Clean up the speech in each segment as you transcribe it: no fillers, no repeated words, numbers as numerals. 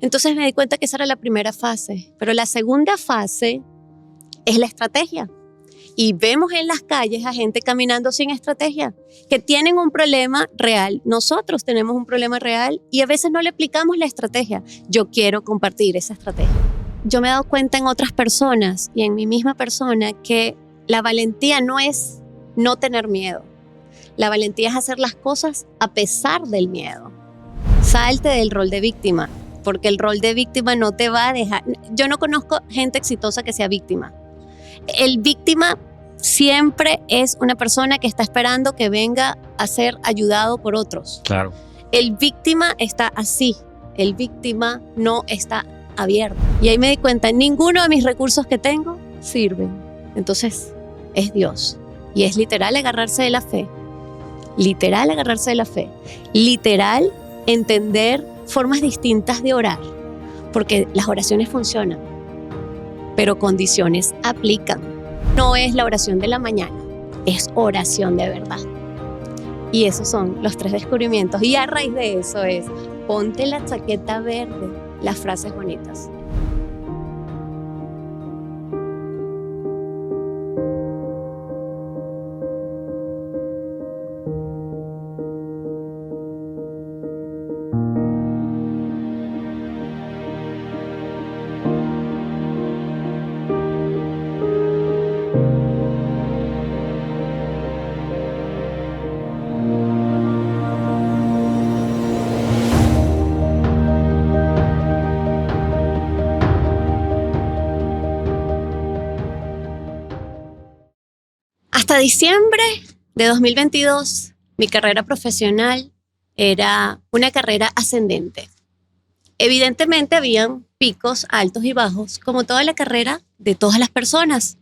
Entonces me di cuenta que esa era la primera fase, pero la segunda fase es la estrategia. Y vemos en las calles a gente caminando sin estrategia, que tienen un problema real. Nosotros tenemos un problema real y a veces no le aplicamos la estrategia. Yo quiero compartir esa estrategia. Yo me he dado cuenta en otras personas y en mi misma persona que la valentía no es no tener miedo. La valentía es hacer las cosas a pesar del miedo. Salte del rol de víctima, porque el rol de víctima no te va a dejar. Yo no conozco gente exitosa que sea víctima. El víctima siempre es una persona que está esperando que venga a ser ayudado por otros. Claro. El víctima está así. El víctima no está abierto. Y ahí me di cuenta, ninguno de mis recursos que tengo sirven. Entonces, es Dios. Y es literal agarrarse de la fe. Literal agarrarse de la fe. Literal entender formas distintas de orar. Porque las oraciones funcionan. Pero condiciones aplican. No es la oración de la mañana, es oración de verdad. Y esos son los 3 descubrimientos. Y a raíz de eso es, ponte la chaqueta verde, las frases bonitas. Hasta diciembre de 2022, mi carrera profesional era una carrera ascendente. Evidentemente habían picos altos y bajos, como toda la carrera de todas las personas.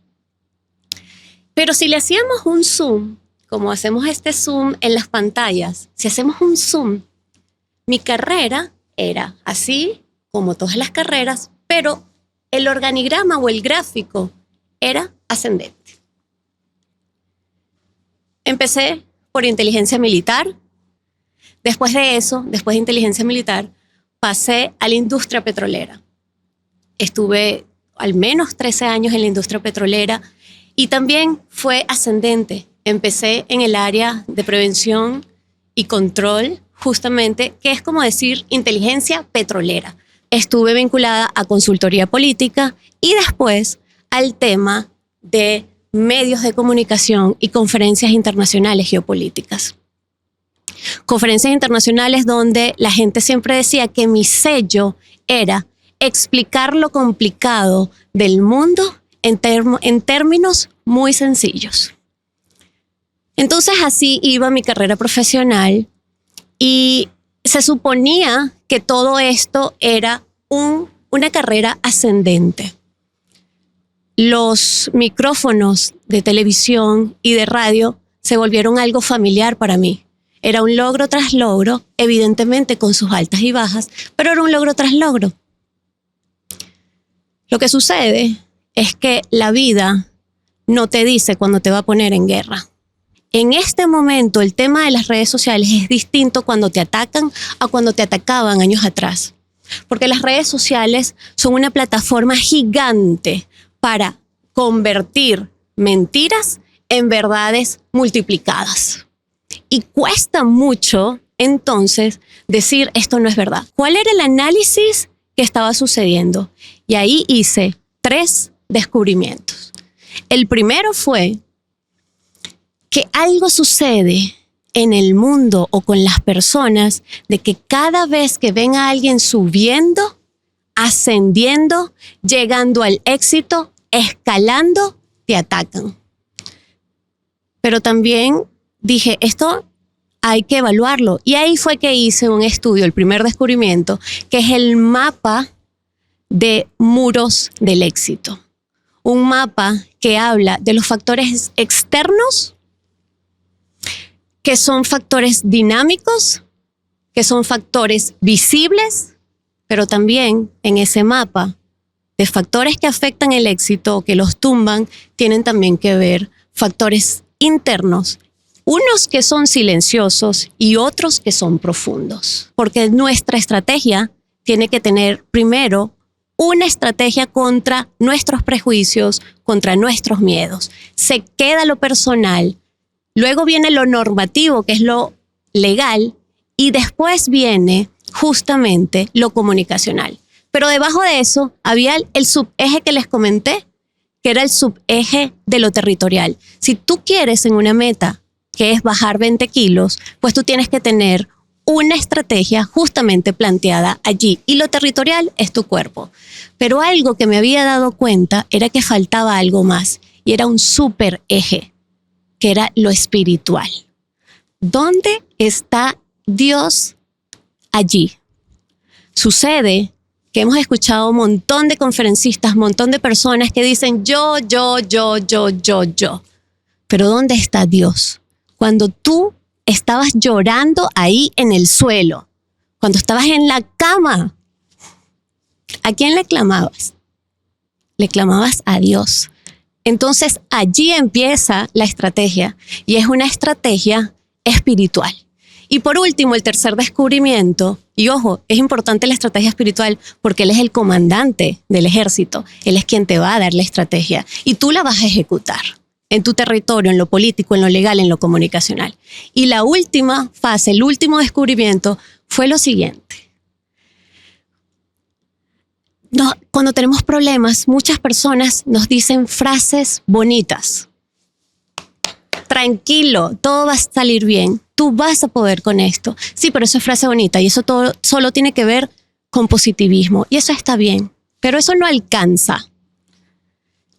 Pero si le hacíamos un zoom, como hacemos este zoom en las pantallas, si hacemos un zoom, mi carrera era así como todas las carreras, pero el organigrama o el gráfico era ascendente. Empecé por inteligencia militar. Después de eso, después de inteligencia militar, pasé a la industria petrolera. Estuve al menos 13 años en la industria petrolera y también fue ascendente. Empecé en el área de prevención y control, justamente, que es como decir inteligencia petrolera. Estuve vinculada a consultoría política y después al tema de medios de comunicación y conferencias internacionales geopolíticas. Conferencias internacionales donde la gente siempre decía que mi sello era explicar lo complicado del mundo en términos muy sencillos. Entonces así iba mi carrera profesional y se suponía que todo esto era una carrera ascendente. Los micrófonos de televisión y de radio se volvieron algo familiar para mí. Era un logro tras logro, evidentemente con sus altas y bajas, pero era un logro tras logro. Lo que sucede es que la vida no te dice cuándo te va a poner en guerra. En este momento el tema de las redes sociales es distinto cuando te atacan a cuando te atacaban años atrás. Porque las redes sociales son una plataforma gigante para convertir mentiras en verdades multiplicadas. Y cuesta mucho, entonces, decir esto no es verdad. ¿Cuál era el análisis que estaba sucediendo? Y ahí hice 3 descubrimientos. El primero fue que algo sucede en el mundo o con las personas de que cada vez que ven a alguien subiendo, ascendiendo, llegando al éxito, escalando, te atacan. Pero también dije, esto hay que evaluarlo. Y ahí fue que hice un estudio, el primer descubrimiento, que es el mapa de muros del éxito. Un mapa que habla de los factores externos, que son factores dinámicos, que son factores visibles, pero también en ese mapa de factores que afectan el éxito o que los tumban, tienen también que ver factores internos, unos que son silenciosos y otros que son profundos. Porque nuestra estrategia tiene que tener primero una estrategia contra nuestros prejuicios, contra nuestros miedos. Se queda lo personal, luego viene lo normativo, que es lo legal, y después viene justamente lo comunicacional. Pero debajo de eso había el subeje que les comenté, que era el subeje de lo territorial. Si tú quieres en una meta, que es bajar 20 kilos, pues tú tienes que tener una estrategia justamente planteada allí. Y lo territorial es tu cuerpo. Pero algo que me había dado cuenta era que faltaba algo más, y era un supereje, que era lo espiritual. ¿Dónde está Dios allí? Sucede que hemos escuchado un montón de conferencistas, un montón de personas que dicen yo. Pero ¿dónde está Dios? Cuando tú estabas llorando ahí en el suelo, cuando estabas en la cama, ¿a quién le clamabas? Le clamabas a Dios. Entonces allí empieza la estrategia, y es una estrategia espiritual. Y por último, el tercer descubrimiento, y ojo, es importante la estrategia espiritual porque Él es el comandante del ejército, Él es quien te va a dar la estrategia y tú la vas a ejecutar en tu territorio, en lo político, en lo legal, en lo comunicacional. Y la última fase, el último descubrimiento fue lo siguiente. Cuando tenemos problemas, muchas personas nos dicen frases bonitas. Tranquilo, todo va a salir bien. Tú vas a poder con esto. Sí, pero eso es frase bonita y eso todo solo tiene que ver con positivismo. Y eso está bien, pero eso no alcanza.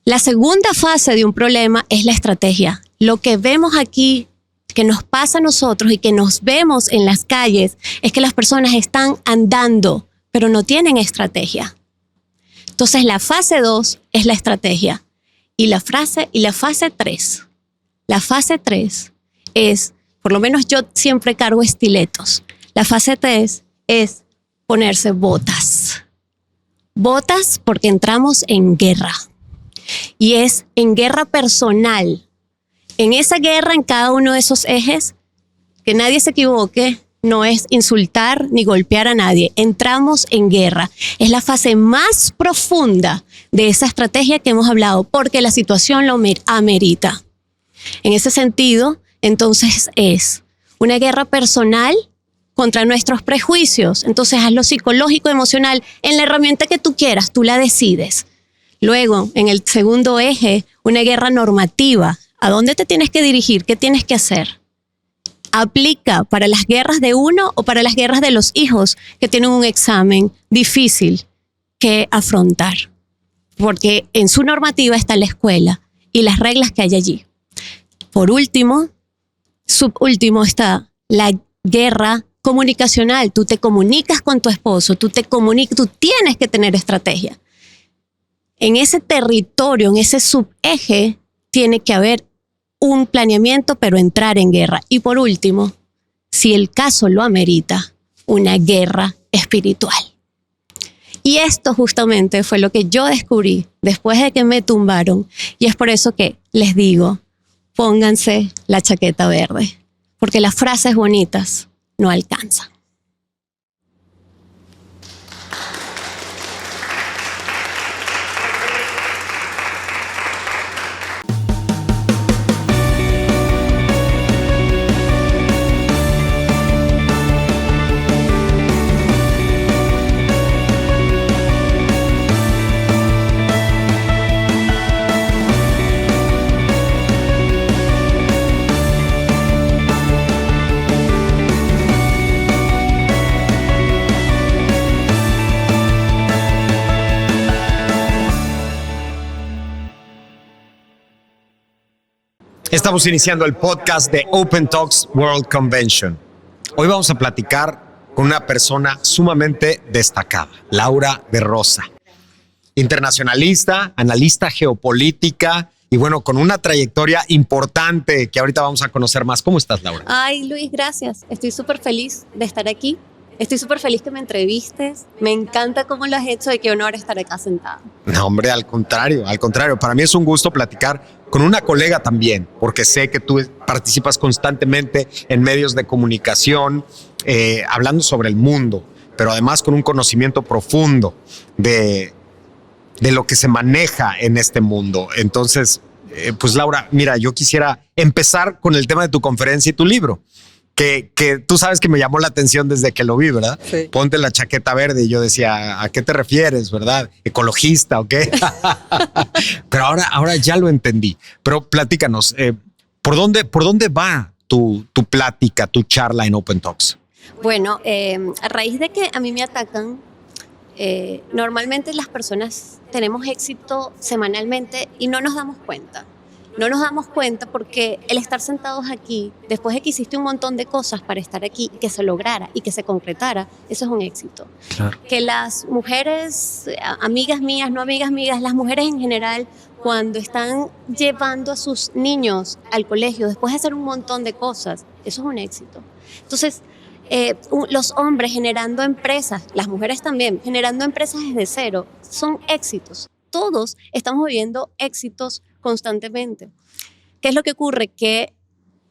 La segunda fase de un problema es la estrategia. Lo que vemos aquí, que nos pasa a nosotros y que nos vemos en las calles, es que las personas están andando, pero no tienen estrategia. Entonces la fase 2 es la estrategia. Y la fase 3. La fase 3 es, por lo menos yo siempre cargo estiletos. La fase 3 es ponerse botas. Botas porque entramos en guerra. Y es en guerra personal. En esa guerra, en cada uno de esos ejes, que nadie se equivoque, no es insultar ni golpear a nadie. Entramos en guerra. Es la fase más profunda de esa estrategia que hemos hablado, porque la situación lo amerita. En ese sentido, entonces es una guerra personal contra nuestros prejuicios. Entonces hazlo psicológico, emocional, en la herramienta que tú quieras, tú la decides. Luego, en el segundo eje, una guerra normativa. ¿A dónde te tienes que dirigir? ¿Qué tienes que hacer? Aplica para las guerras de uno o para las guerras de los hijos que tienen un examen difícil que afrontar. Porque en su normativa está la escuela y las reglas que hay allí. Por último, subúltimo está la guerra comunicacional. Tú te comunicas con tu esposo, tú tienes que tener estrategia. En ese territorio, en ese subeje, tiene que haber un planeamiento, pero entrar en guerra. Y por último, si el caso lo amerita, una guerra espiritual. Y esto justamente fue lo que yo descubrí después de que me tumbaron. Y es por eso que les digo, pónganse la chaqueta verde, porque las frases bonitas no alcanzan. Estamos iniciando el podcast de Open Talks World Convention. Hoy vamos a platicar con una persona sumamente destacada, Laura de Rosa. Internacionalista, analista geopolítica y bueno, con una trayectoria importante que ahorita vamos a conocer más. ¿Cómo estás, Laura? Ay, Luis, gracias. Estoy súper feliz de estar aquí. Estoy súper feliz que me entrevistes. Me encanta cómo lo has hecho y qué honor estar acá sentada. No, hombre, al contrario. Para mí es un gusto platicar con una colega también, porque sé que tú participas constantemente en medios de comunicación, hablando sobre el mundo. pero además con un conocimiento profundo de lo que se maneja en este mundo. Entonces, pues Laura, mira, yo quisiera empezar con el tema de tu conferencia y tu libro, que tú sabes que me llamó la atención desde que lo vi, ¿verdad? Sí. Ponte la chaqueta verde y yo decía, ¿a qué te refieres, verdad? ¿Ecologista o qué? Pero ahora ya lo entendí. Pero platícanos, ¿por dónde va tu plática, tu charla en Open Talks? Bueno, a raíz de que a mí me atacan, normalmente las personas tenemos éxito semanalmente y no nos damos cuenta. No nos damos cuenta porque el estar sentados aquí, después de que hiciste un montón de cosas para estar aquí y que se lograra y que se concretara, eso es un éxito. Claro. Que las mujeres, amigas mías, no amigas mías, las mujeres en general, cuando están llevando a sus niños al colegio, después de hacer un montón de cosas, eso es un éxito. Entonces, los hombres generando empresas, las mujeres también, generando empresas desde cero, son éxitos. Todos estamos viviendo éxitos constantemente. ¿Qué es lo que ocurre? Que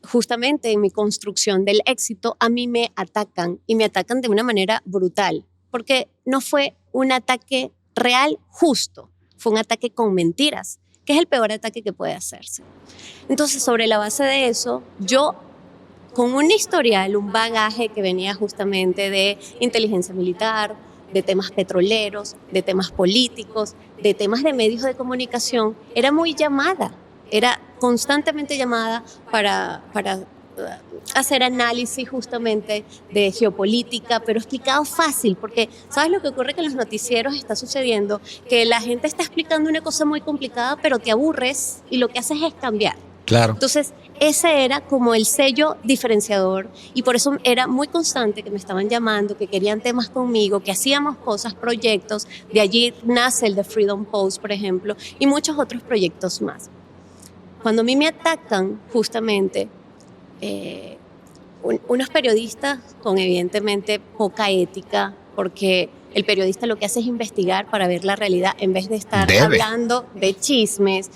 justamente en mi construcción del éxito a mí me atacan y me atacan de una manera brutal, porque no fue un ataque real justo, fue un ataque con mentiras, que es el peor ataque que puede hacerse. Entonces, sobre la base de eso, yo con un historial, un bagaje que venía justamente de inteligencia militar, de temas petroleros, de temas políticos, de temas de medios de comunicación, era muy llamada, era constantemente llamada para hacer análisis justamente de geopolítica, pero explicado fácil, porque ¿sabes lo que ocurre? Que en los noticieros está sucediendo que la gente está explicando una cosa muy complicada, pero te aburres y lo que haces es cambiar. Claro. Entonces, ese era como el sello diferenciador y por eso era muy constante que me estaban llamando, que querían temas conmigo, que hacíamos cosas, proyectos. De allí nace el The Freedom Post, por ejemplo, y muchos otros proyectos más. Cuando a mí me atacan, justamente, unos periodistas con evidentemente poca ética, porque el periodista lo que hace es investigar para ver la realidad en vez de estar hablando de chismes.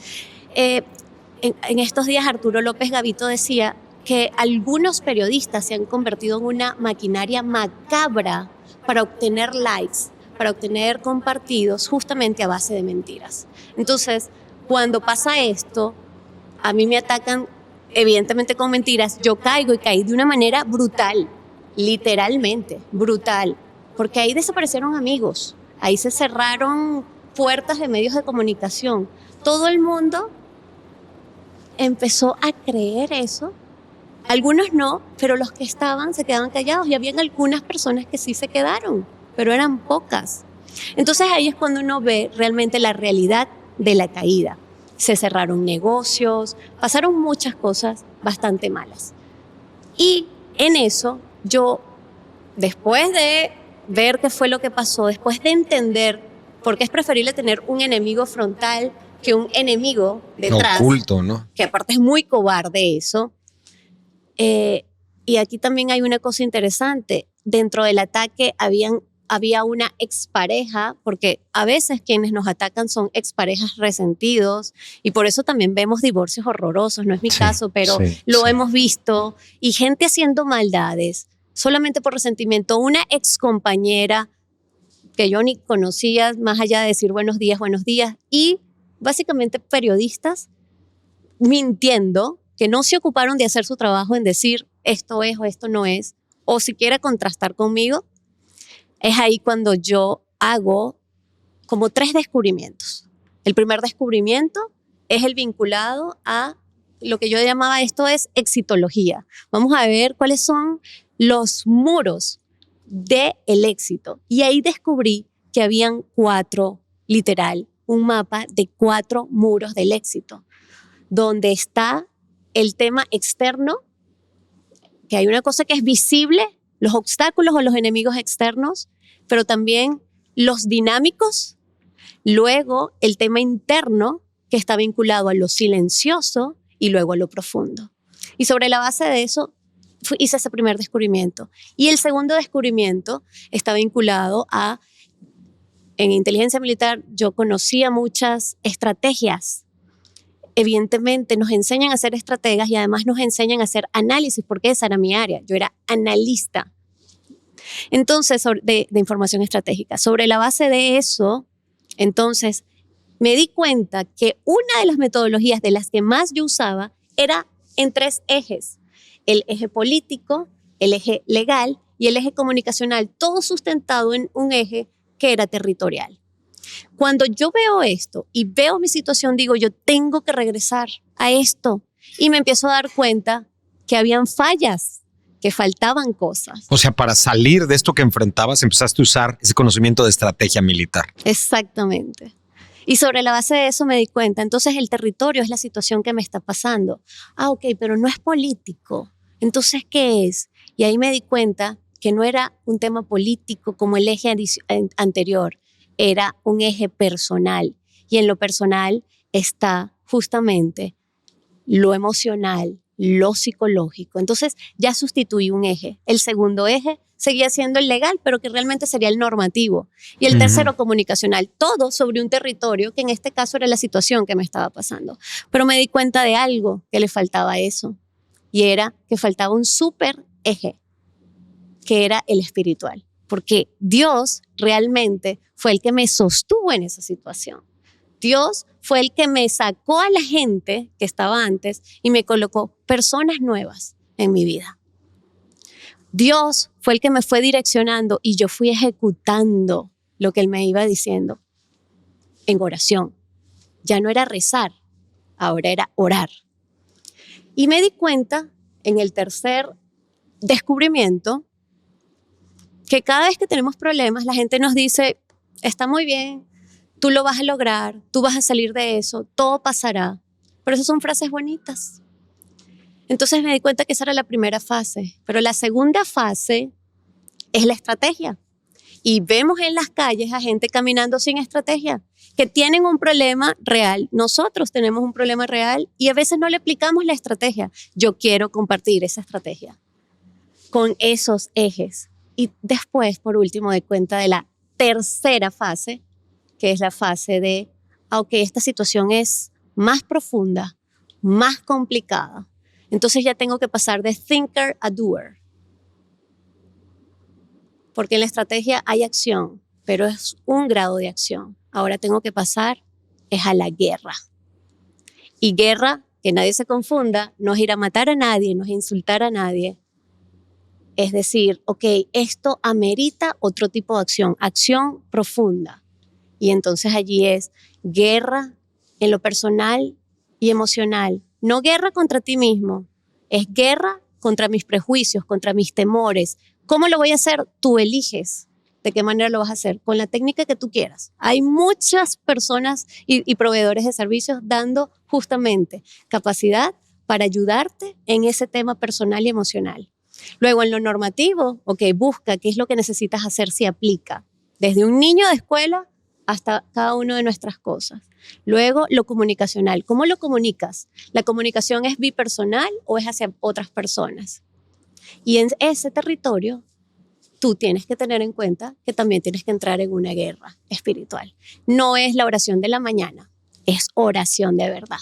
En estos días Arturo López Gavito decía que algunos periodistas se han convertido en una maquinaria macabra para obtener likes, para obtener compartidos justamente a base de mentiras. Entonces, cuando pasa esto, a mí me atacan evidentemente con mentiras, yo caigo y caí de una manera brutal, literalmente, brutal, porque ahí desaparecieron amigos, ahí se cerraron puertas de medios de comunicación, todo el mundo empezó a creer eso. Algunos no, pero los que estaban se quedaban callados y habían algunas personas que sí se quedaron, pero eran pocas. Entonces ahí es cuando uno ve realmente la realidad de la caída. Se cerraron negocios, pasaron muchas cosas bastante malas. Y en eso yo, después de ver qué fue lo que pasó, después de entender por qué es preferible tener un enemigo frontal que un enemigo detrás, oculto, ¿no? Que aparte es muy cobarde eso. Y aquí también hay una cosa interesante. Dentro del ataque había una expareja, porque a veces quienes nos atacan son exparejas resentidos y por eso también vemos divorcios horrorosos. No es mi caso, pero lo hemos visto. Y gente haciendo maldades solamente por resentimiento. Una excompañera que yo ni conocía, más allá de decir buenos días, y básicamente periodistas mintiendo, que no se ocuparon de hacer su trabajo en decir esto es o esto no es, o siquiera contrastar conmigo. Es ahí cuando yo hago como 3 descubrimientos. El primer descubrimiento es el vinculado a lo que yo llamaba esto es exitología. Vamos a ver cuáles son los muros del éxito. Y ahí descubrí que habían 4, literal, un mapa de 4 muros del éxito, donde está el tema externo, que hay una cosa que es visible, los obstáculos o los enemigos externos, pero también los dinámicos, luego el tema interno, que está vinculado a lo silencioso y luego a lo profundo. Y sobre la base de eso hice ese primer descubrimiento. Y el segundo descubrimiento está vinculado a, en inteligencia militar yo conocía muchas estrategias. Evidentemente nos enseñan a ser estrategas y además nos enseñan a hacer análisis, porque esa era mi área, yo era analista. Entonces, de información estratégica. Sobre la base de eso, entonces, me di cuenta que una de las metodologías de las que más yo usaba era en 3 ejes. El eje político, el eje legal y el eje comunicacional, todo sustentado en un eje que era territorial. Cuando yo veo esto y veo mi situación, digo, yo tengo que regresar a esto. Y me empiezo a dar cuenta que habían fallas, que faltaban cosas. O sea, para salir de esto que enfrentabas, empezaste a usar ese conocimiento de estrategia militar. Exactamente. Y sobre la base de eso me di cuenta, entonces el territorio es la situación que me está pasando. Ah, ok, pero no es político. Entonces, ¿qué es? Y ahí me di cuenta que no era un tema político como el eje anterior, era un eje personal. Y en lo personal está justamente lo emocional, lo psicológico. Entonces ya sustituí un eje. El segundo eje seguía siendo el legal, pero que realmente sería el normativo. Y el tercero, comunicacional. Todo sobre un territorio, que en este caso era la situación que me estaba pasando. Pero me di cuenta de algo que le faltaba a eso. Y era que faltaba un súper eje, que era el espiritual. Porque Dios realmente fue el que me sostuvo en esa situación. Dios fue el que me sacó a la gente que estaba antes y me colocó personas nuevas en mi vida. Dios fue el que me fue direccionando y yo fui ejecutando lo que Él me iba diciendo en oración. Ya no era rezar, ahora era orar. Y me di cuenta en el tercer descubrimiento que cada vez que tenemos problemas, la gente nos dice, está muy bien, tú lo vas a lograr, tú vas a salir de eso, todo pasará. Pero esas son frases bonitas. Entonces me di cuenta que esa era la primera fase. Pero la segunda fase es la estrategia. Y vemos en las calles a gente caminando sin estrategia, que tienen un problema real. Nosotros tenemos un problema real y a veces no le aplicamos la estrategia. Yo quiero compartir esa estrategia con esos ejes. Y después, por último, doy cuenta de la tercera fase, que es la fase de, aunque esta situación es más profunda, más complicada, entonces ya tengo que pasar de thinker a doer. Porque en la estrategia hay acción, pero es un grado de acción. Ahora tengo que pasar es a la guerra. Y guerra, que nadie se confunda, no es ir a matar a nadie, no es insultar a nadie. Es decir, ok, esto amerita otro tipo de acción profunda. Y entonces allí es guerra en lo personal y emocional. No guerra contra ti mismo, es guerra contra mis prejuicios, contra mis temores. ¿Cómo lo voy a hacer? Tú eliges de qué manera lo vas a hacer, con la técnica que tú quieras. Hay muchas personas y proveedores de servicios dando justamente capacidad para ayudarte en ese tema personal y emocional. Luego en lo normativo, ok, busca qué es lo que necesitas hacer si aplica. Desde un niño de escuela hasta cada una de nuestras cosas. Luego, lo comunicacional. ¿Cómo lo comunicas? ¿La comunicación es bipersonal o es hacia otras personas? Y en ese territorio, tú tienes que tener en cuenta que también tienes que entrar en una guerra espiritual. No es la oración de la mañana, es oración de verdad.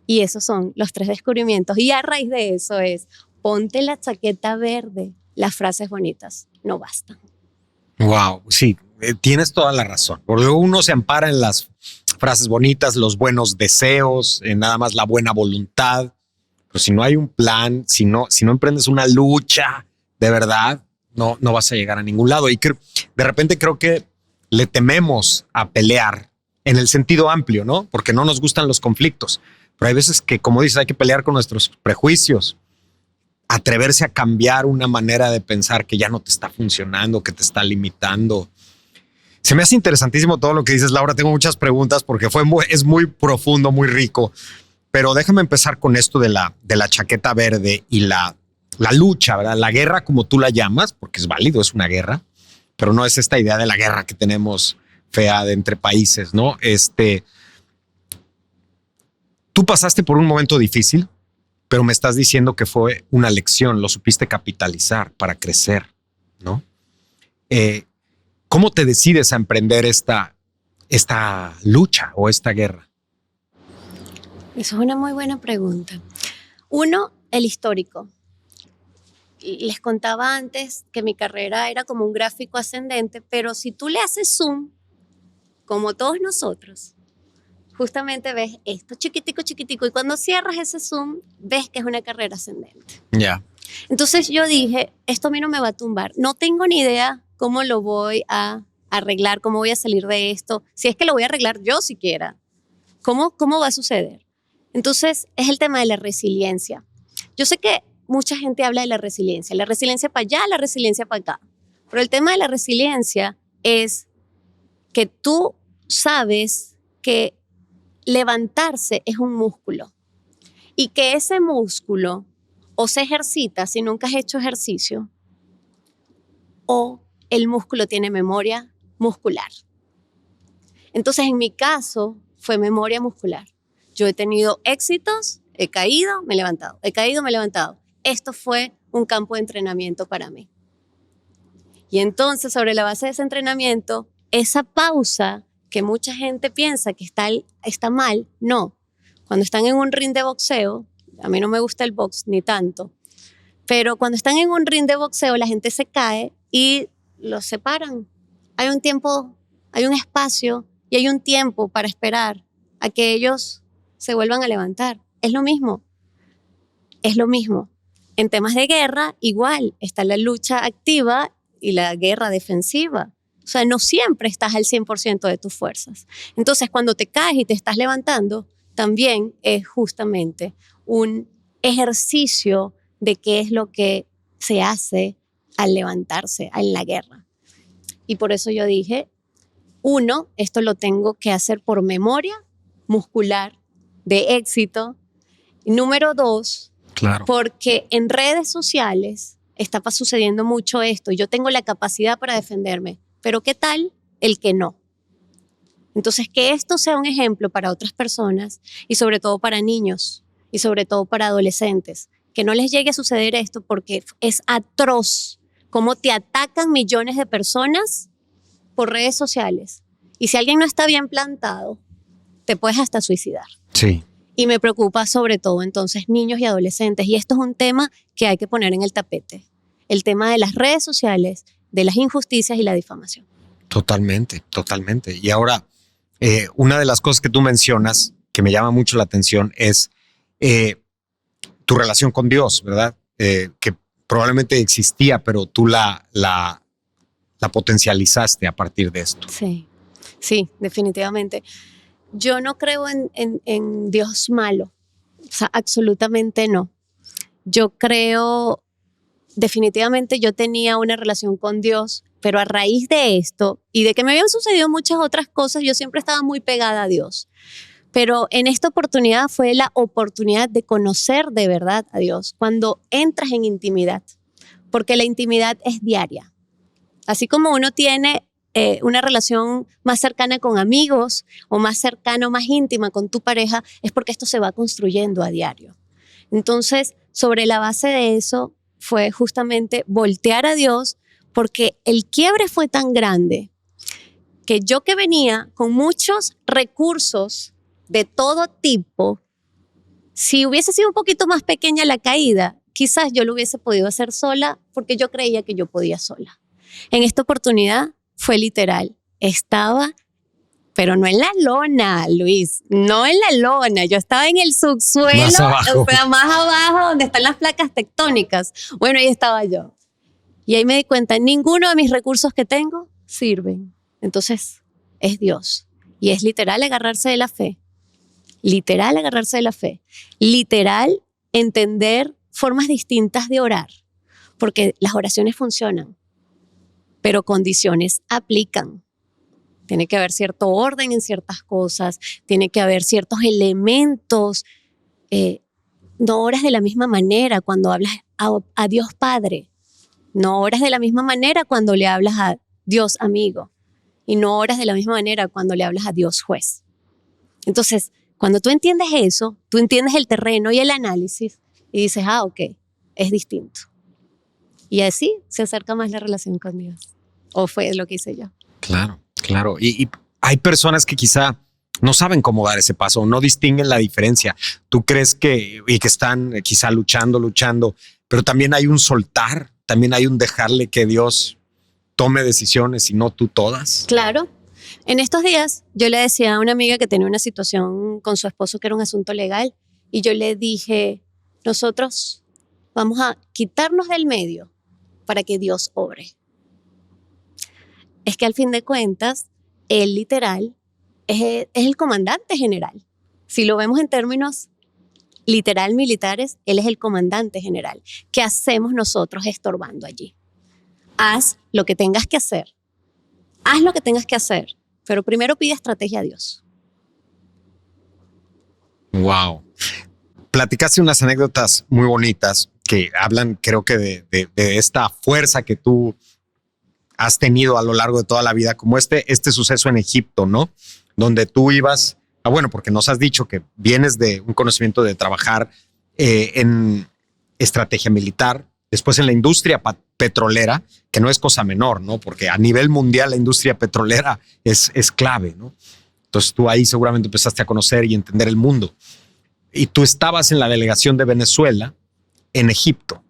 Y esos son los 3 descubrimientos. Y a raíz de eso es, ponte la chaqueta verde. Las frases bonitas no bastan. Wow, sí, tienes toda la razón. Porque luego uno se ampara en las frases bonitas, los buenos deseos, en nada más la buena voluntad. Pero si no hay un plan, si no emprendes una lucha de verdad, no vas a llegar a ningún lado. Y de repente creo que le tememos a pelear en el sentido amplio, ¿no? Porque no nos gustan los conflictos. Pero hay veces que, como dices, hay que pelear con nuestros prejuicios. Atreverse a cambiar una manera de pensar que ya no te está funcionando, que te está limitando. Se me hace interesantísimo todo lo que dices, Laura. Tengo muchas preguntas porque es muy profundo, muy rico. Pero déjame empezar con esto de la chaqueta verde y la lucha, ¿verdad? La guerra, como tú la llamas, porque es válido, es una guerra, pero no es esta idea de la guerra que tenemos fea de entre países, ¿no? Tú pasaste por un momento difícil, pero me estás diciendo que fue una lección, lo supiste capitalizar para crecer, ¿no? ¿Cómo te decides a emprender esta lucha o esta guerra? Eso es una muy buena pregunta. Uno, el histórico. les contaba antes que mi carrera era como un gráfico ascendente, pero si tú le haces zoom, como todos nosotros, justamente ves esto chiquitico, chiquitico, y cuando cierras ese zoom, ves que es una carrera ascendente. Ya. Entonces yo dije, esto a mí no me va a tumbar. No tengo ni idea cómo lo voy a arreglar, cómo voy a salir de esto, si es que lo voy a arreglar yo siquiera. ¿Cómo va a suceder? Entonces es el tema de la resiliencia. Yo sé que mucha gente habla de la resiliencia para allá, la resiliencia para acá. Pero el tema de la resiliencia es que tú sabes que levantarse es un músculo y que ese músculo o se ejercita si nunca has hecho ejercicio o el músculo tiene memoria muscular. Entonces, en mi caso, fue memoria muscular. Yo he tenido éxitos, he caído, me he levantado, he caído, me he levantado. Esto fue un campo de entrenamiento para mí. Y entonces, sobre la base de ese entrenamiento, esa pausa que mucha gente piensa que está mal, no. Cuando están en un ring de boxeo, a mí no me gusta el box ni tanto, pero cuando están en un ring de boxeo, la gente se cae y los separan. Hay un tiempo, hay un espacio y hay un tiempo para esperar a que ellos se vuelvan a levantar. Es lo mismo. Es lo mismo. En temas de guerra, igual, está la lucha activa y la guerra defensiva. O sea, no siempre estás al 100% de tus fuerzas. Entonces, cuando te caes y te estás levantando, también es justamente un ejercicio de qué es lo que se hace al levantarse en la guerra. Y por eso yo dije, uno, esto lo tengo que hacer por memoria muscular de éxito. Y número dos, Claro. porque en redes sociales está sucediendo mucho esto. Yo tengo la capacidad para defenderme, pero ¿qué tal el que no? Entonces, que esto sea un ejemplo para otras personas y sobre todo para niños y sobre todo para adolescentes, que no les llegue a suceder esto porque es atroz cómo te atacan millones de personas por redes sociales. Y si alguien no está bien plantado, te puedes hasta suicidar. Sí. Y me preocupa sobre todo entonces niños y adolescentes. Y esto es un tema que hay que poner en el tapete. El tema de las redes sociales, de las injusticias y la difamación. Totalmente, totalmente. Y ahora, una de las cosas que tú mencionas que me llama mucho la atención es tu relación con Dios, ¿verdad? Que probablemente existía, pero tú la potencializaste a partir de esto. Sí, definitivamente. Yo no creo en Dios malo, o sea, absolutamente no. Yo creo, definitivamente yo tenía una relación con Dios, pero a raíz de esto y de que me habían sucedido muchas otras cosas, yo siempre estaba muy pegada a Dios. Pero en esta oportunidad fue la oportunidad de conocer de verdad a Dios cuando entras en intimidad, porque la intimidad es diaria. Así como uno tiene una relación más cercana con amigos o más cercana o más íntima con tu pareja, es porque esto se va construyendo a diario. Entonces, sobre la base de eso fue justamente voltear a Dios, porque el quiebre fue tan grande que yo, que venía con muchos recursos de todo tipo, si hubiese sido un poquito más pequeña la caída, quizás yo lo hubiese podido hacer sola porque yo creía que yo podía sola. En esta oportunidad fue literal. Estaba, pero no en la lona, Luis, no en la lona. Yo estaba en el subsuelo, Más abajo. o sea, más abajo, donde están las placas tectónicas. Bueno, ahí estaba yo. Y ahí me di cuenta, ninguno de mis recursos que tengo sirven. Entonces, es Dios. Y es literal agarrarse de la fe. Literal agarrarse de la fe. Literal entender formas distintas de orar. Porque las oraciones funcionan, pero condiciones aplican. Tiene que haber cierto orden en ciertas cosas, tiene que haber ciertos elementos. No oras de la misma manera cuando hablas a Dios Padre. No oras de la misma manera cuando le hablas a Dios Amigo. Y no oras de la misma manera cuando le hablas a Dios Juez. Entonces, cuando tú entiendes eso, tú entiendes el terreno y el análisis y dices, ok, es distinto. Y así se acerca más la relación con Dios. O fue lo que hice yo. Claro, claro. Y hay personas que quizá no saben cómo dar ese paso, no distinguen la diferencia. ¿Tú crees que están quizá luchando, pero también hay un soltar, también hay un dejarle que Dios tome decisiones y no tú todas. Claro. En estos días yo le decía a una amiga que tenía una situación con su esposo que era un asunto legal y yo le dije, nosotros vamos a quitarnos del medio para que Dios obre. Es que al fin de cuentas, él literal es el comandante general. Si lo vemos en términos literal militares, él es el comandante general. ¿Qué hacemos nosotros estorbando allí? Haz lo que tengas que hacer. Haz lo que tengas que hacer, pero primero pide estrategia a Dios. Wow. Platicaste unas anécdotas muy bonitas que hablan, creo que de esta fuerza que tú has tenido a lo largo de toda la vida, como este suceso en Egipto, ¿no? Donde tú ibas, bueno, porque nos has dicho que vienes de un conocimiento de trabajar en estrategia militar, después en la industria petrolera, que no es cosa menor, ¿no? Porque a nivel mundial la industria petrolera es clave, ¿no? Entonces tú ahí seguramente empezaste a conocer y entender el mundo. Y tú estabas en la delegación de Venezuela en Egipto.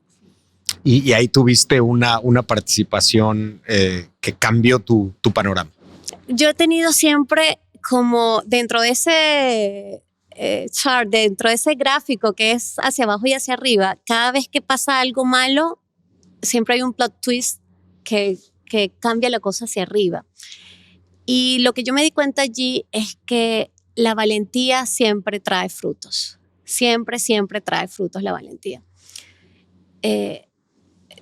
Y ahí tuviste una participación que cambió tu panorama. Yo he tenido siempre como dentro de ese chart, dentro de ese gráfico que es hacia abajo y hacia arriba, cada vez que pasa algo malo, siempre hay un plot twist que cambia la cosa hacia arriba. Y lo que yo me di cuenta allí es que la valentía siempre trae frutos. Siempre, siempre trae frutos la valentía.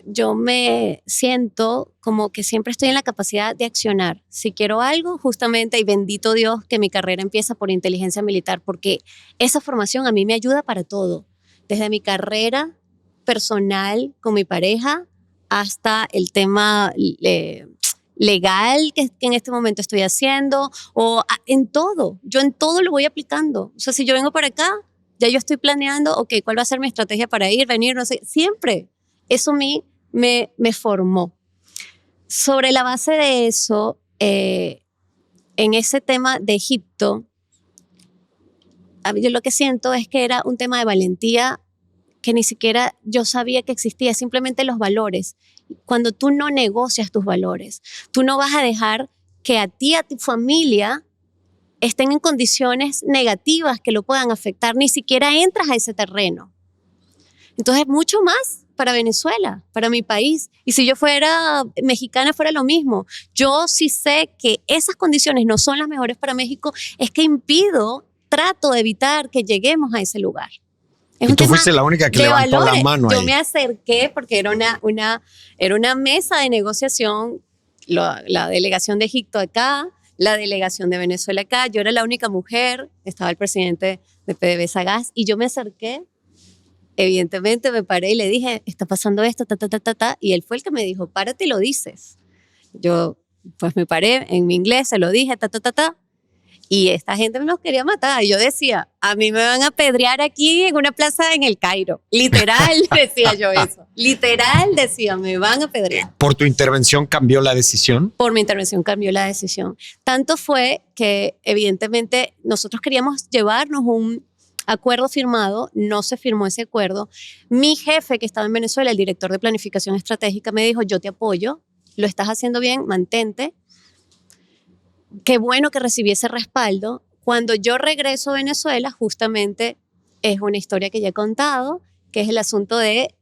Yo me siento como que siempre estoy en la capacidad de accionar. Si quiero algo, justamente, y bendito Dios que mi carrera empieza por inteligencia militar, porque esa formación a mí me ayuda para todo. Desde mi carrera personal con mi pareja hasta el tema legal que en este momento estoy haciendo, o en todo. Yo en todo lo voy aplicando. O sea, si yo vengo para acá, ya yo estoy planeando, ok, ¿cuál va a ser mi estrategia para ir, venir? No sé, siempre. Eso a mí me formó. Sobre la base de eso, en ese tema de Egipto, yo lo que siento es que era un tema de valentía que ni siquiera yo sabía que existía, simplemente los valores. Cuando tú no negocias tus valores, tú no vas a dejar que a ti, a tu familia, estén en condiciones negativas que lo puedan afectar, ni siquiera entras a ese terreno. Entonces, mucho más para Venezuela, para mi país. Y si yo fuera mexicana, fuera lo mismo. Yo sí sé que esas condiciones no son las mejores para México, es que trato de evitar que lleguemos a ese lugar. Y tú fuiste la única que levantó la mano ahí. Yo me acerqué porque era una mesa de negociación, la delegación de Egipto acá, la delegación de Venezuela acá. Yo era la única mujer, estaba el presidente de PDVSA Gas, y yo me acerqué. Evidentemente me paré y le dije, está pasando esto, y él fue el que me dijo, párate y lo dices. Yo pues me paré, en mi inglés se lo dije, y esta gente nos quería matar. Y yo decía, a mí me van a apedrear aquí en una plaza en el Cairo. Literal decía yo eso. Literal decía, me van a apedrear. ¿Por tu intervención cambió la decisión? Por mi intervención cambió la decisión. Tanto fue que evidentemente nosotros queríamos llevarnos un acuerdo firmado, no se firmó ese acuerdo. Mi jefe que estaba en Venezuela, el director de planificación estratégica, me dijo, yo te apoyo, lo estás haciendo bien, mantente. Qué bueno que recibí ese respaldo. Cuando yo regreso a Venezuela, justamente es una historia que ya he contado, que es el asunto de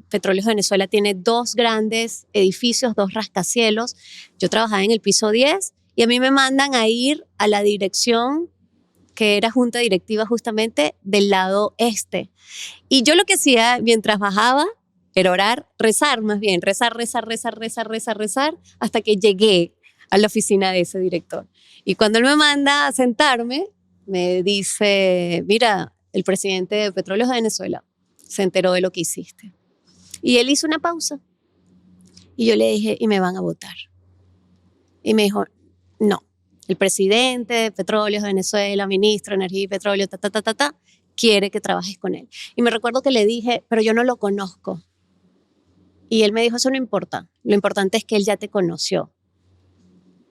Petróleos de Venezuela tiene 2 grandes edificios, 2 rascacielos. Yo trabajaba en el piso 10 y a mí me mandan a ir a la dirección que era junta directiva justamente del lado este. Y yo lo que hacía mientras bajaba era orar, rezar más bien, rezar, hasta que llegué a la oficina de ese director. Y cuando él me manda a sentarme, me dice, mira, el presidente de Petróleos de Venezuela se enteró de lo que hiciste. Y él hizo una pausa. Y yo le dije, y me van a votar. Y me dijo, no. El presidente de Petróleos de Venezuela, ministro de Energía y Petróleo, quiere que trabajes con él. Y me recuerdo que le dije, pero yo no lo conozco. Y él me dijo, eso no importa. Lo importante es que él ya te conoció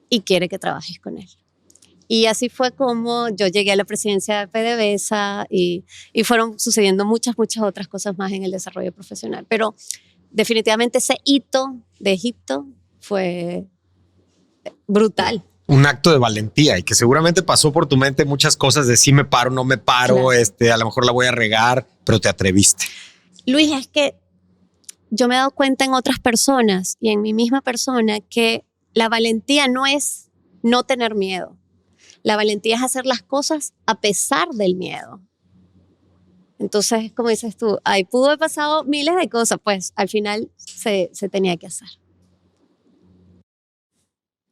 y quiere que trabajes con él. Y así fue como yo llegué a la presidencia de PDVSA y fueron sucediendo muchas otras cosas más en el desarrollo profesional. Pero definitivamente ese hito de Egipto fue brutal. Un acto de valentía y que seguramente pasó por tu mente muchas cosas de si me paro, no me paro, claro. A lo mejor la voy a regar, pero te atreviste. Luis, es que yo me he dado cuenta en otras personas y en mi misma persona que la valentía no es no tener miedo. La valentía es hacer las cosas a pesar del miedo. Entonces, como dices tú, ahí pudo haber pasado miles de cosas, pues al final se tenía que hacer.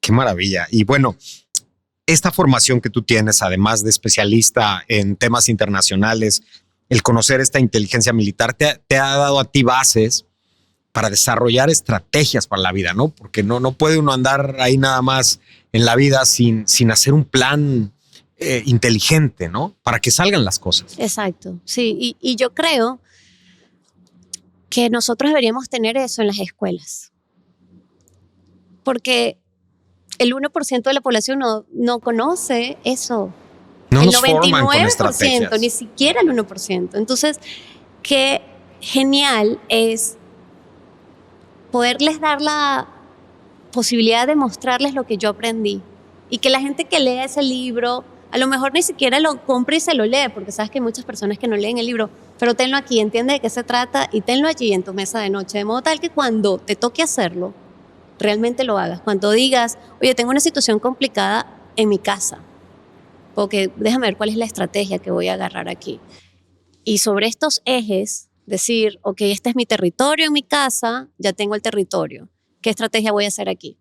Qué maravilla. Y bueno, esta formación que tú tienes, además de especialista en temas internacionales, el conocer esta inteligencia militar te ha dado a ti bases para desarrollar estrategias para la vida, ¿no? Porque no puede uno andar ahí nada más en la vida sin hacer un plan inteligente, ¿no? Para que salgan las cosas. Exacto, sí. Y yo creo que nosotros deberíamos tener eso en las escuelas. Porque el 1% de la población no conoce eso. No el nos forman con estrategias. Ni siquiera el 1%. Entonces, qué genial es poderles dar la posibilidad de mostrarles lo que yo aprendí. Y que la gente que lea ese libro, a lo mejor ni siquiera lo compre y se lo lee, porque sabes que hay muchas personas que no leen el libro, pero tenlo aquí, entiende de qué se trata y tenlo allí en tu mesa de noche, de modo tal que cuando te toque hacerlo, realmente lo hagas. Cuando digas, oye, tengo una situación complicada en mi casa, porque déjame ver cuál es la estrategia que voy a agarrar aquí. Y sobre estos ejes, decir, ok, este es mi territorio en mi casa, ya tengo el territorio. ¿Qué estrategia voy a hacer aquí?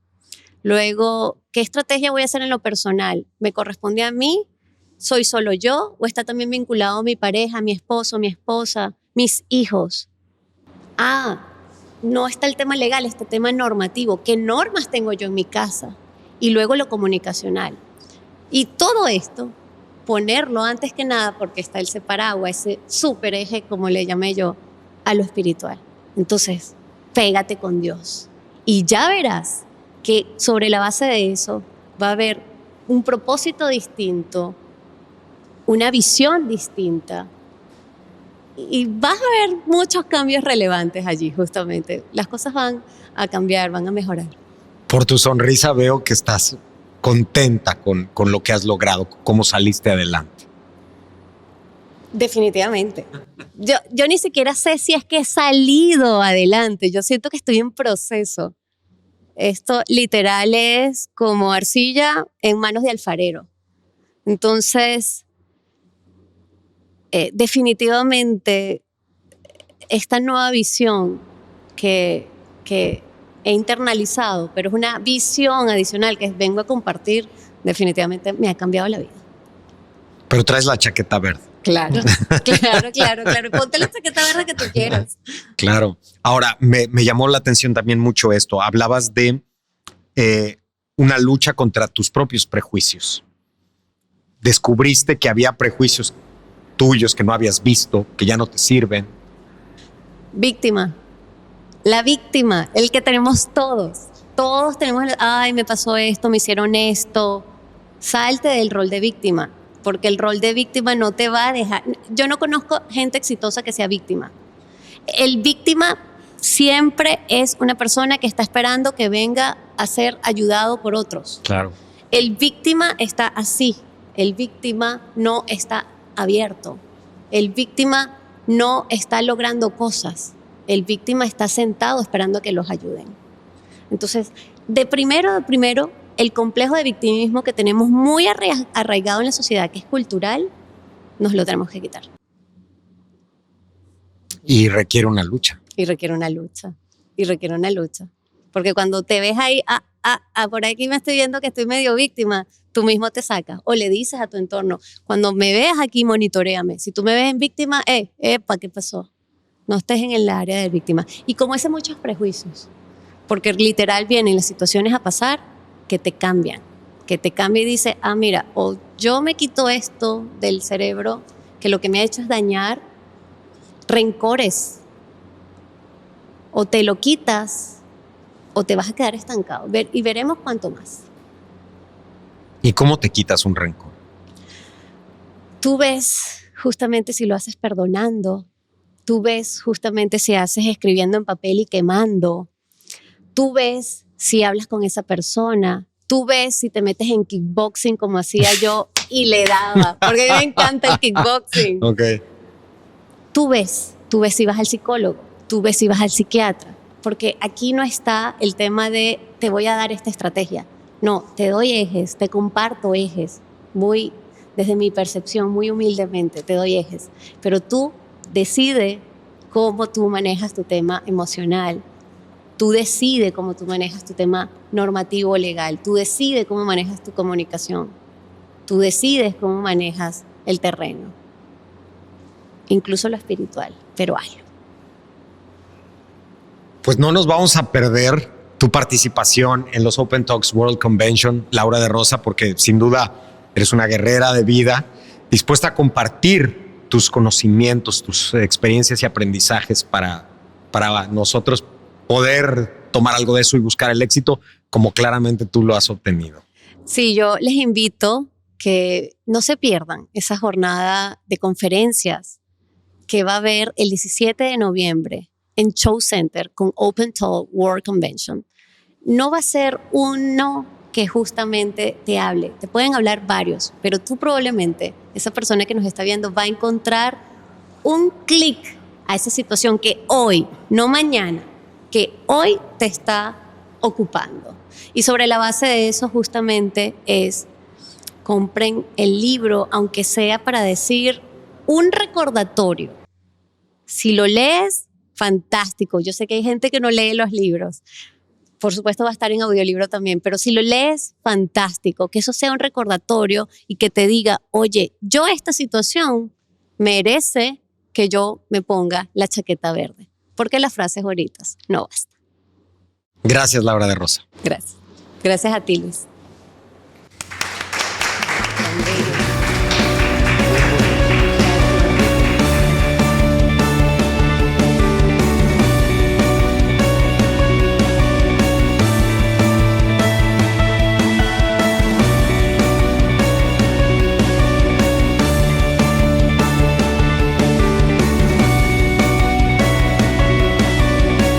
Luego, ¿qué estrategia voy a hacer en lo personal? ¿Me corresponde a mí? ¿Soy solo yo? ¿O está también vinculado a mi pareja, mi esposo, mi esposa, mis hijos? No está el tema legal, está el tema normativo. ¿Qué normas tengo yo en mi casa? Y luego lo comunicacional. Y todo esto, ponerlo antes que nada, porque está el separagua, ese super eje, como le llamé yo, a lo espiritual. Entonces, pégate con Dios. Y ya verás que sobre la base de eso va a haber un propósito distinto, una visión distinta. Y vas a ver muchos cambios relevantes allí, justamente. Las cosas van a cambiar, van a mejorar. Por tu sonrisa veo que estás contenta con lo que has logrado, cómo saliste adelante. Definitivamente. Yo ni siquiera sé si es que he salido adelante. Yo siento que estoy en proceso. Esto literal es como arcilla en manos de alfarero. Entonces, definitivamente, esta nueva visión que he internalizado, pero es una visión adicional que vengo a compartir, definitivamente me ha cambiado la vida. Pero traes la chaqueta verde. Claro. Ponte la chaqueta verde que tú quieras. Claro. Ahora, me llamó la atención también mucho esto. Hablabas de una lucha contra tus propios prejuicios. Descubriste que había prejuicios tuyos que no habías visto, que ya no te sirven. Víctima. La víctima, el que tenemos todos. Todos tenemos ay, me pasó esto, me hicieron esto. Salte del rol de víctima, porque el rol de víctima no te va a dejar. Yo no conozco gente exitosa que sea víctima. El víctima siempre es una persona que está esperando que venga a ser ayudado por otros. Claro. El víctima está así. El víctima no está abierto. El víctima no está logrando cosas. El víctima está sentado esperando a que los ayuden. Entonces, de primero, el complejo de victimismo que tenemos muy arraigado en la sociedad, que es cultural, nos lo tenemos que quitar. Y requiere una lucha. Y requiere una lucha. Porque cuando te ves ahí, por aquí me estoy viendo que estoy medio víctima, tú mismo te sacas o le dices a tu entorno, cuando me veas aquí, monitoréame. Si tú me ves en víctima, ¿qué pasó? No estés en el área de víctima. Y como ese muchos prejuicios, porque literal vienen las situaciones a pasar que te cambian y dice, mira, o yo me quito esto del cerebro, que lo que me ha hecho es dañar rencores, o te lo quitas o te vas a quedar estancado y veremos cuánto más. ¿Y cómo te quitas un rencor? Tú ves justamente si lo haces perdonando, tú ves justamente si haces escribiendo en papel y quemando, tú ves si hablas con esa persona, tú ves si te metes en kickboxing como hacía yo y le daba, porque a mí me encanta el kickboxing. Ok. Tú ves si vas al psicólogo, tú ves si vas al psiquiatra, porque aquí no está el tema de te voy a dar esta estrategia. No, te doy ejes, te comparto ejes, desde mi percepción, muy humildemente, te doy ejes. Pero tú decides cómo tú manejas tu tema emocional, tú decides cómo tú manejas tu tema normativo o legal, tú decides cómo manejas tu comunicación, tú decides cómo manejas el terreno, incluso lo espiritual, pero hazlo. Pues no nos vamos a perder tu participación en los Open Talks World Convention, Laura de Rosa, porque sin duda eres una guerrera de vida, dispuesta a compartir tus conocimientos, tus experiencias y aprendizajes para nosotros poder tomar algo de eso y buscar el éxito como claramente tú lo has obtenido. Sí, yo les invito que no se pierdan esa jornada de conferencias que va a haber el 17 de noviembre en Show Center con Open Talk World Convention. No va a ser uno que justamente te hable, te pueden hablar varios, pero tú probablemente, esa persona que nos está viendo, va a encontrar un clic a esa situación que hoy, no mañana, que hoy te está ocupando. Y sobre la base de eso justamente es, compren el libro, aunque sea para decir un recordatorio. Si lo lees, fantástico. Yo sé que hay gente que no lee los libros. Por supuesto va a estar en audiolibro también, pero si lo lees, fantástico. Que eso sea un recordatorio y que te diga, oye, yo esta situación merece que yo me ponga la chaqueta verde. Porque las frases bonitas no bastan. Gracias, Laura de Rosa. Gracias. Gracias a ti, Luis.